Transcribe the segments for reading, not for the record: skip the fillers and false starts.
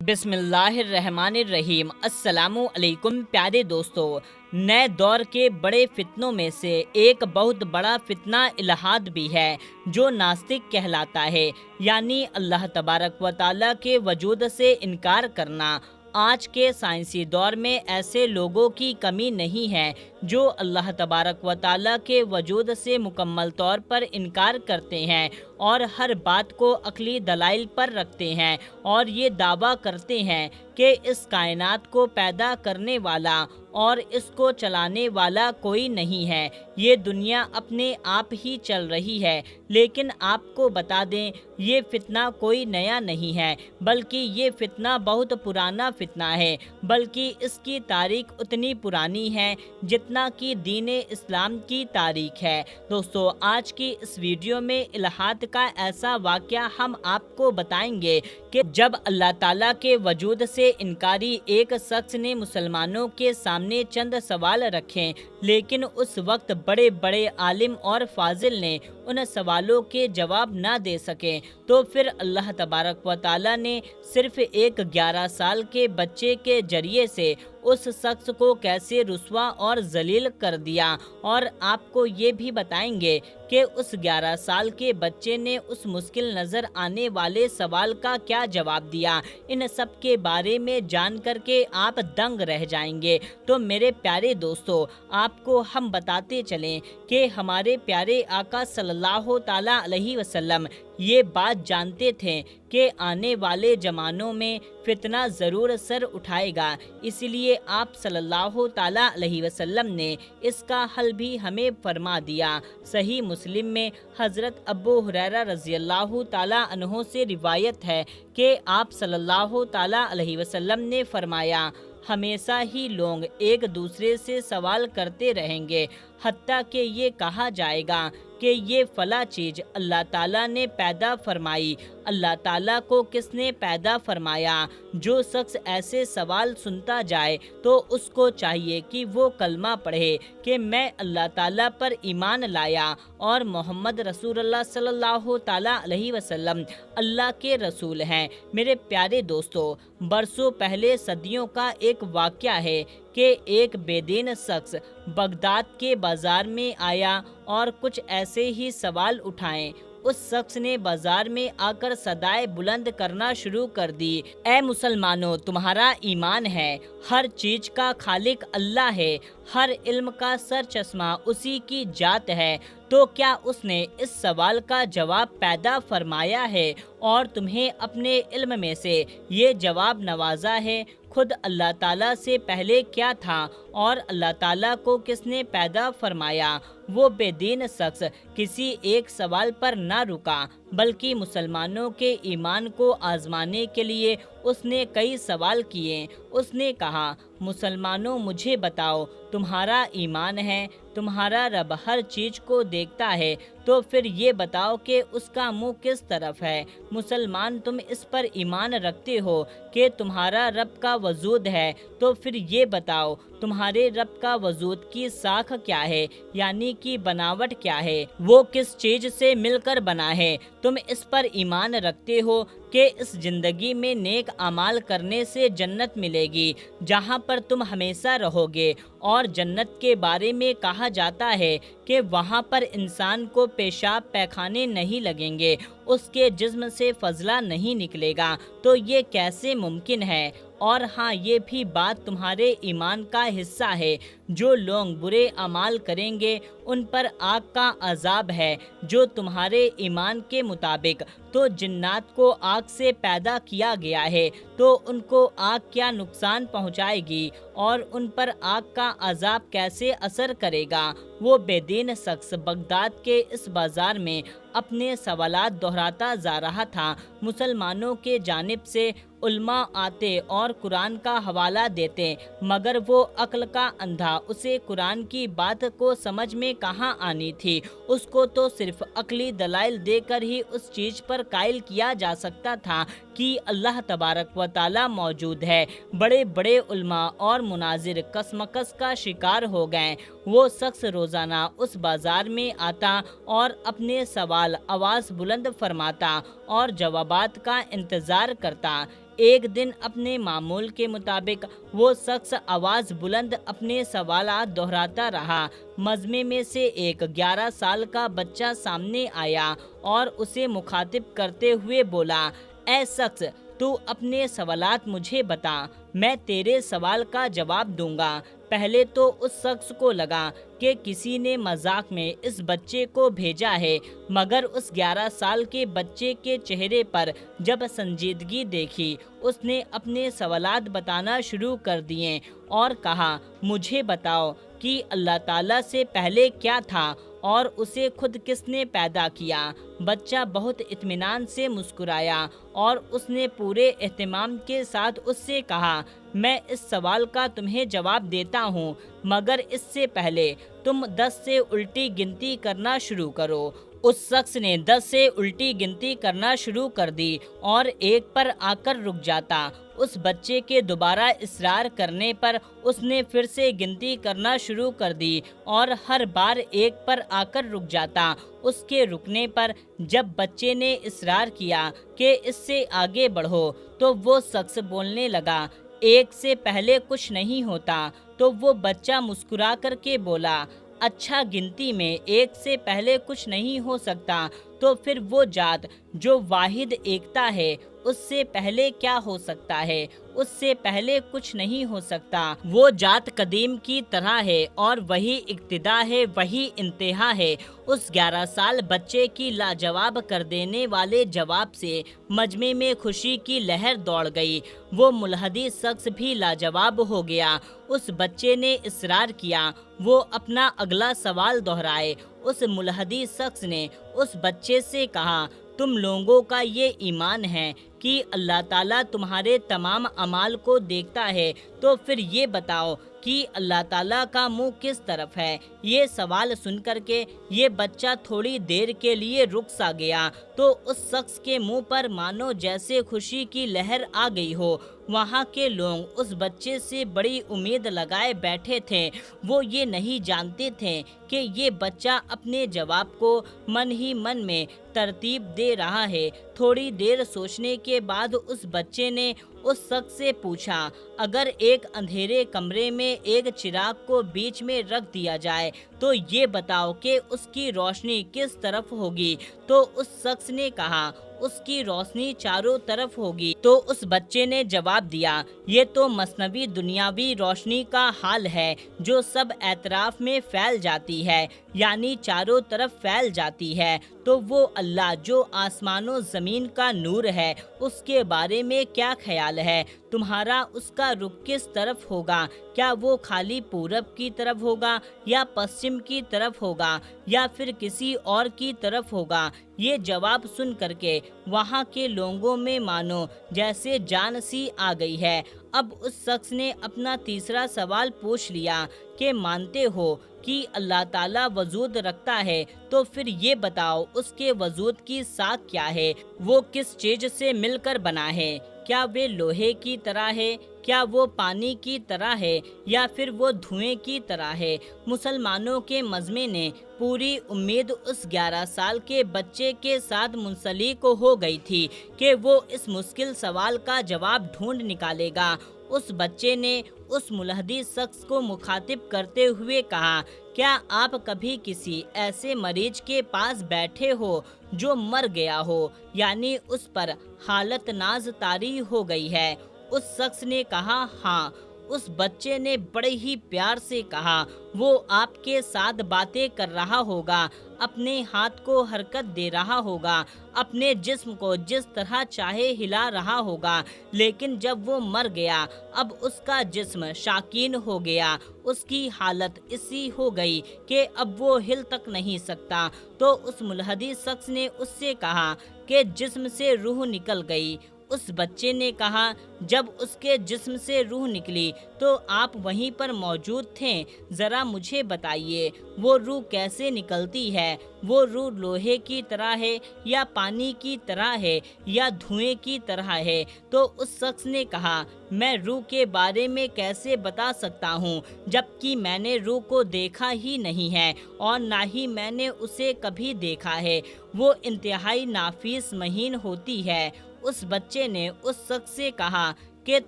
बिस्मिल्लाहिर्रहमानिर्रहीम। अस्सलामु अलैकुम प्यारे दोस्तों। नए दौर के बड़े फितनों में से एक बहुत बड़ा फितना इल्हाद भी है, जो नास्तिक कहलाता है, यानी अल्लाह तबारक व तआला के वजूद से इनकार करना। आज के साइंसी दौर में ऐसे लोगों की कमी नहीं है जो अल्लाह तबारक व तआला के वजूद से मुकम्मल तौर पर इनकार करते हैं और हर बात को अक्ली दलाइल पर रखते हैं और ये दावा करते हैं कि इस कायनात को पैदा करने वाला और इसको चलाने वाला कोई नहीं है, ये दुनिया अपने आप ही चल रही है। लेकिन आपको बता दें, ये फितना कोई नया नहीं है, बल्कि ये फितना बहुत पुराना फितना है, बल्कि इसकी तारीख उतनी पुरानी है जितना कि दीन इस्लाम की तारीख है। दोस्तों, आज की इस वीडियो में इल्हाद का ऐसा वाक़या हम आपको बताएंगे कि जब अल्लाह ताला के वजूद से इनकारी एक शख्स ने मुसलमानों के सामने चंद सवाल रखे, लेकिन उस वक्त बड़े बड़े आलिम और फाजिल ने उन सवालों के जवाब ना दे सके, तो फिर अल्लाह तबारक व तआला ने सिर्फ एक 11 साल के बच्चे के जरिए से उस शख्स को कैसे रुस्वा और जलील कर दिया। और आपको ये भी बताएंगे कि उस 11 साल के बच्चे ने उस मुश्किल नज़र आने वाले सवाल का क्या जवाब दिया। इन सब के बारे में जान करके आप दंग रह जाएंगे। तो मेरे प्यारे दोस्तों, आपको हम बताते चलें कि हमारे प्यारे आका सल्लल्लाहु ताला अलैहि वसल्लम ये बात जानते थे कि आने वाले ज़मानों में फितना ज़रूर सर उठाएगा, इसलिए आप सल्लल्लाहु ताला अलैहि वसल्लम ने इसका हल भी हमें फरमा दिया। सही मुस्लिम में हज़रत अबू हुरैरा रज़ियल्लाहु ताला अन्हो से रिवायत है कि आप सल्लल्लाहु ताला अलैहि वसल्लम ने फरमाया, हमेशा ही लोग एक दूसरे से सवाल करते रहेंगे, हत्ता कि ये कहा जाएगा कि ये फला चीज़ अल्लाह ताला ने पैदा फरमाई। अल्लाह ताला को किसने पैदा फरमाया? जो शख्स ऐसे सवाल सुनता जाए तो उसको चाहिए कि वो कलमा पढ़े कि मैं अल्लाह ताला पर ईमान लाया और मोहम्मद रसूलुल्लाह सल्लल्लाहु ताला अलैहि वसल्लम अल्लाह के रसूल हैं। मेरे प्यारे दोस्तों, बरसों पहले सदियों का एक वाक़या है कि एक बेदीन शख्स बगदाद के बाज़ार में आया और कुछ ऐसे ही सवाल उठाए। उस शख्स ने बाजार में आकर सदाएं बुलंद करना शुरू कर दी, ए मुसलमानों, तुम्हारा ईमान है, हर चीज का खालिक अल्लाह है, हर इल्म का सर चश्मा उसी की जात है। तो क्या उसने इस सवाल का जवाब पैदा फरमाया है और तुम्हें अपने इल्म में से ये जवाब नवाजा है? खुद अल्लाह ताला से पहले क्या था और अल्लाह ताला को किसने पैदा फरमाया? वो बेदीन शख्स किसी एक सवाल पर ना रुका, बल्कि मुसलमानों के ईमान को आजमाने के लिए उसने कई सवाल किए। उसने कहा, मुसलमानों, मुझे बताओ, तुम्हारा ईमान है, तुम्हारा रब हर चीज़ को देखता है, तो फिर ये बताओ कि उसका मुंह किस तरफ है? मुसलमान, तुम इस पर ईमान रखते हो कि तुम्हारा रब का वजूद है, तो फिर ये बताओ तुम्हारे रब का वजूद की साख क्या है, यानी कि बनावट क्या है, वो किस चीज़ से मिलकर बना है? तुम इस पर ईमान रखते हो कि इस ज़िंदगी में नेक अमाल करने से जन्नत मिलेगी, जहाँ पर तुम हमेशा रहोगे, और जन्नत के बारे में कहा जाता है कि वहाँ पर इंसान को पेशाब पैखाने नहीं लगेंगे, उसके जिस्म से फजला नहीं निकलेगा। तो ये कैसे मुमकिन है? और हाँ, ये भी बात तुम्हारे ईमान का हिस्सा है, जो लोग बुरे अमाल करेंगे उन पर आग का अजाब है। जो तुम्हारे ईमान के मुताबिक तो जिन्नात को आग से पैदा किया गया है, तो उनको आग क्या नुकसान पहुंचाएगी और उन पर आग का अजाब कैसे असर करेगा? वो बेदीन शख्स बगदाद के इस बाज़ार में अपने सवालात दोहराता जा रहा था। मुसलमानों के जानिब से उल्मा आते और कुरान का हवाला देते, मगर वो अक्ल का अंधा, उसे कुरान की बात को समझ में कहाँ आनी थी। उसको तो सिर्फ अक्ली दलाइल देकर ही उस चीज़ पर कायल किया जा सकता था कि अल्लाह तबारक व ताला मौजूद है। बड़े बड़े उल्मा और मुनाजिर कसमकस का शिकार हो गए। वो शख्स रोज़ाना उस बाज़ार में आता और अपने सवाल आवाज़ बुलंद फरमाता और जवाबात का इंतज़ार करता। ایک دن اپنے معمول کے مطابق وہ شخص آواز بلند اپنے سوالات دہراتا رہا۔ مجمع میں سے ایک 11 سال کا بچہ سامنے آیا اور اسے مخاطب کرتے ہوئے بولا، اے شخص، تو اپنے سوالات مجھے بتا، میں تیرے سوال کا جواب دوں گا۔ پہلے تو اس شخص کو لگا کہ کسی نے مذاق میں اس بچے کو بھیجا ہے، مگر اس 11 سال کے بچے کے چہرے پر جب سنجیدگی دیکھی، اس نے اپنے سوالات بتانا شروع کر دیے اور کہا، مجھے بتاؤ کہ اللہ تعالیٰ سے پہلے کیا تھا اور اسے خود کس نے پیدا کیا؟ بچہ بہت اطمینان سے مسکرایا اور اس نے پورے اہتمام کے ساتھ اس سے کہا، میں اس سوال کا تمہیں جواب دیتا ہوں، مگر اس سے پہلے تم 10 سے الٹی گنتی کرنا شروع کرو۔ اس شخص نے 10 سے الٹی گنتی کرنا شروع کر دی اور 1 پر آ کر رک جاتا۔ اس بچے کے دوبارہ اصرار کرنے پر اس نے پھر سے گنتی کرنا شروع کر دی اور ہر بار 1 پر آ کر رک جاتا۔ اس کے رکنے پر جب بچے نے اصرار کیا کہ اس سے آگے بڑھو، تو وہ شخص بولنے لگا، 1 سے پہلے کچھ نہیں ہوتا۔ تو وہ بچہ مسکرا کر کے بولا، اچھا، گنتی میں 1 سے پہلے کچھ نہیں ہو سکتا، تو پھر وہ ذات جو واحد ایکتا ہے، اس سے پہلے کیا ہو سکتا ہے؟ اس سے پہلے کچھ نہیں ہو سکتا۔ وہ ذات قدیم کی طرح ہے اور وہی ابتدا ہے، وہی انتہا ہے۔ اس 11 سال بچے کی لاجواب کر دینے والے جواب سے مجمع میں خوشی کی لہر دوڑ گئی۔ وہ ملحدی شخص بھی لاجواب ہو گیا۔ اس بچے نے اصرار کیا، وہ اپنا اگلا سوال دہرائے۔ اس ملحدی شخص نے اس بچے سے کہا، تم لوگوں کا یہ ایمان ہے کہ اللہ تعالیٰ تمہارے تمام اعمال کو دیکھتا ہے، تو پھر یہ بتاؤ کہ اللہ تعالیٰ کا منہ کس طرف ہے؟ یہ سوال سن کر کے یہ بچہ تھوڑی دیر کے لیے رک سا گیا، تو اس شخص کے منہ پر مانو جیسے خوشی کی لہر آ گئی ہو۔ وہاں کے لوگ اس بچے سے بڑی امید لگائے بیٹھے تھے۔ وہ یہ نہیں جانتے تھے کہ یہ بچہ اپنے جواب کو من ہی من میں ترتیب دے رہا ہے۔ تھوڑی دیر سوچنے کے بعد اس بچے نے اس شخص سے پوچھا، اگر ایک اندھیرے کمرے میں ایک چراغ کو بیچ میں رکھ دیا جائے تو یہ بتاؤ کہ اس کی روشنی کس طرف ہوگی؟ تو اس شخص نے کہا، اس کی روشنی چاروں طرف ہوگی۔ تو اس بچے نے جواب دیا، یہ تو مثنوی دنیاوی روشنی کا حال ہے جو سب اطراف میں پھیل جاتی ہے، یعنی چاروں طرف پھیل جاتی ہے۔ تو وہ اللہ جو آسمان و زمین کا نور ہے، اس کے بارے میں کیا خیال ہے؟ تمہارا اس کا رخ کس طرف ہوگا؟ کیا وہ خالی پورب کی طرف ہوگا یا پشچم کی طرف ہوگا یا پھر کسی اور کی طرف ہوگا؟ یہ جواب سن کر کے وہاں کے لوگوں میں مانو جیسے جان سی آ گئی ہے۔ اب اس شخص نے اپنا تیسرا سوال پوچھ لیا کہ مانتے ہو کہ اللہ تعالیٰ وجود رکھتا ہے، تو پھر یہ بتاؤ اس کے وجود کی ساکھ کیا ہے؟ وہ کس چیز سے مل کر بنا ہے؟ کیا وہ لوہے کی طرح ہے؟ کیا وہ پانی کی طرح ہے یا پھر وہ دھوئیں کی طرح ہے؟ مسلمانوں کے مجمع نے پوری امید اس 11 سال کے بچے کے ساتھ منسلک ہو گئی تھی کہ وہ اس مشکل سوال کا جواب ڈھونڈ نکالے گا۔ اس بچے نے اس ملحدی شخص کو مخاطب کرتے ہوئے کہا، کیا آپ کبھی کسی ایسے مریض کے پاس بیٹھے ہو جو مر گیا ہو، یعنی اس پر حالت ناز طاری ہو گئی ہے؟ اس شخص نے کہا، ہاں۔ اس بچے نے بڑے ہی پیار سے کہا، وہ آپ کے ساتھ باتیں کر رہا ہوگا، اپنے ہاتھ کو حرکت دے رہا ہوگا، اپنے جسم کو جس طرح چاہے ہلا رہا ہوگا، لیکن جب وہ مر گیا، اب اس کا جسم شاکین ہو گیا، اس کی حالت ایسی ہو گئی کہ اب وہ ہل تک نہیں سکتا۔ تو اس ملحدی شخص نے اس سے کہا کہ جسم سے روح نکل گئی۔ اس بچے نے کہا، جب اس کے جسم سے روح نکلی تو آپ وہیں پر موجود تھے، ذرا مجھے بتائیے وہ روح کیسے نکلتی ہے؟ وہ روح لوہے کی طرح ہے یا پانی کی طرح ہے یا دھوئیں کی طرح ہے؟ تو اس شخص نے کہا، میں روح کے بارے میں کیسے بتا سکتا ہوں جبکہ میں نے روح کو دیکھا ہی نہیں ہے اور نہ ہی میں نے اسے کبھی دیکھا ہے۔ وہ انتہائی نافیس مہین ہوتی ہے۔ उस बच्चे ने उस शख्स से कहा कि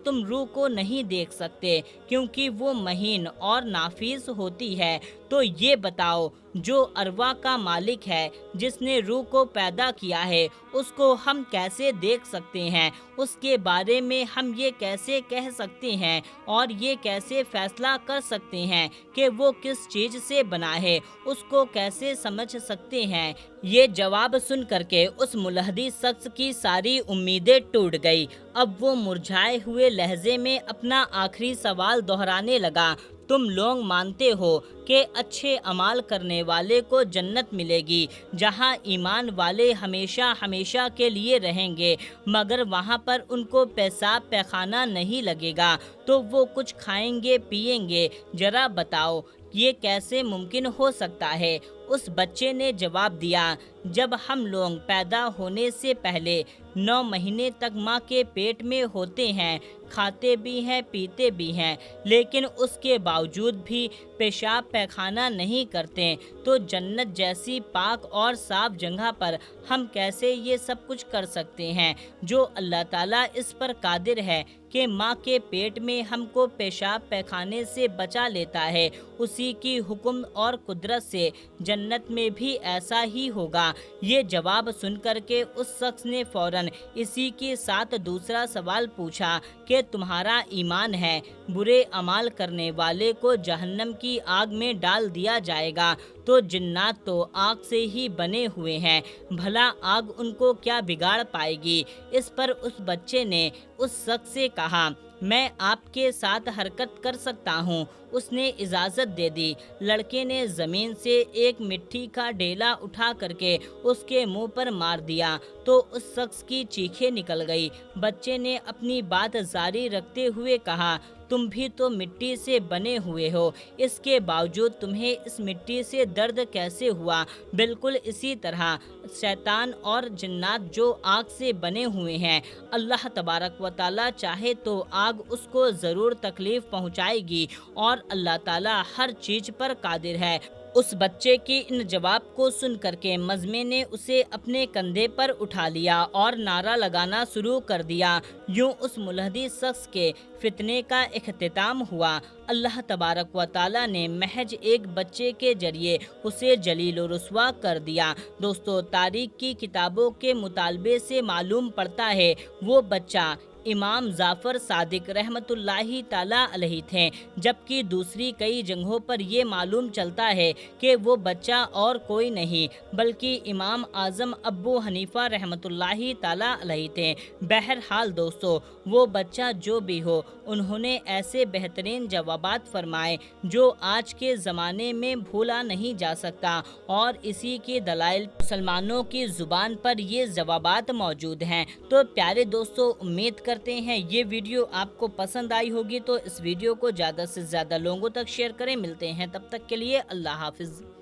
तुम रूह को नहीं देख सकते क्योंकि वो महीन और नाफिस होती है। तो ये बताओ, जो अरवा का मालिक है, जिसने रूह को पैदा किया है, उसको हम कैसे देख सकते हैं? उसके बारे में हम ये कैसे कह सकते हैं और ये कैसे फैसला कर सकते हैं कि वो किस चीज़ से बना है? उसको कैसे समझ सकते हैं? ये जवाब सुन करके उस मुलहदी शख्स की सारी उम्मीदें टूट गई। अब वो मुरझाए हुए लहजे में अपना आखिरी सवाल दोहराने लगा, तुम लोग मानते हो कि अच्छे अमाल करने वाले को जन्नत मिलेगी जहां ईमान वाले हमेशा हमेशा के लिए रहेंगे, मगर वहां पर उनको पेशाब पैखाना नहीं लगेगा, तो वो कुछ खाएंगे पिएंगे? जरा बताओ ये कैसे मुमकिन हो सकता है? उस बच्चे ने जवाब दिया, जब हम लोग पैदा होने से पहले 9 महीने तक माँ के पेट में होते हैं, खाते भी हैं पीते भी हैं, लेकिन उसके बावजूद भी पेशाब पैखाना नहीं करते, तो जन्नत जैसी पाक और साफ जगह पर हम कैसे ये सब कुछ कर सकते हैं? जो अल्लाह ताला इस पर कादिर है कि माँ के पेट में हमको पेशाब पैखाने से बचा लेता है, उसी की हुक्म और कुदरत से जन्नत में भी ऐसा ही होगा। ये जवाब सुनकर के उस शख्स ने फौरन इसी के साथ दूसरा सवाल पूछा कि तुम्हारा ईमान है, बुरे अमाल करने वाले को जहन्नम की आग में डाल दिया जाएगा, तो जिन्नात तो आग से ही बने हुए हैं, भला आग उनको क्या बिगाड़ पाएगी? इस पर उस बच्चे ने उस शख्स से कहा, मैं आपके साथ हरकत कर सकता हूँ। उसने इजाज़त दे दी। लड़के ने ज़मीन से एक मिट्टी का ढेला उठा करके उसके मुंह पर मार दिया तो उस शख्स की चीखें निकल गई। बच्चे ने अपनी बात जारी रखते हुए कहा, तुम भी तो मिट्टी से बने हुए हो, इसके बावजूद तुम्हें इस मिट्टी से दर्द कैसे हुआ? बिल्कुल इसी तरह शैतान और जिन्नात जो आग से बने हुए हैं, अल्लाह तबारक व ताला चाहे तो आग उसको ज़रूर तकलीफ़ पहुंचाएगी और अल्लाह ताला हर चीज़ पर कादिर है। उस बच्चे के इन जवाब को सुन करके मजमे ने उसे अपने कंधे पर उठा लिया और नारा लगाना शुरू कर दिया। यूं उस मुलहदी शख्स के फितने का इख्तिताम हुआ। अल्लाह तबारक व ताला ने महज एक बच्चे के जरिए उसे जलील व रुस्वा कर दिया। दोस्तों, तारीख की किताबों के मुतालबे से मालूम पड़ता है वो बच्चा इमाम जाफ़र सादिक रहमतुल्लाहि ताला अलैहि थे, जबकि दूसरी कई जगहों पर ये मालूम चलता है कि वो बच्चा और कोई नहीं बल्कि इमाम आज़म अबू हनीफ़ा रहमतुल्लाहि ताला अलैहि थे। बहरहाल दोस्तों, वो बच्चा जो भी हो, उन्होंने ऐसे बेहतरीन जवाबात फरमाए जो आज के ज़माने में भूला नहीं जा सकता और इसी के दलाइल मुसलमानों की ज़ुबान पर ये जवाबात मौजूद हैं। तो प्यारे दोस्तों, उम्मीद करते हैं ये वीडियो आपको पसंद आई होगी, तो इस वीडियो को ज़्यादा से ज़्यादा लोगों तक शेयर करें। मिलते हैं तब तक के लिए, अल्लाह हाफिज़।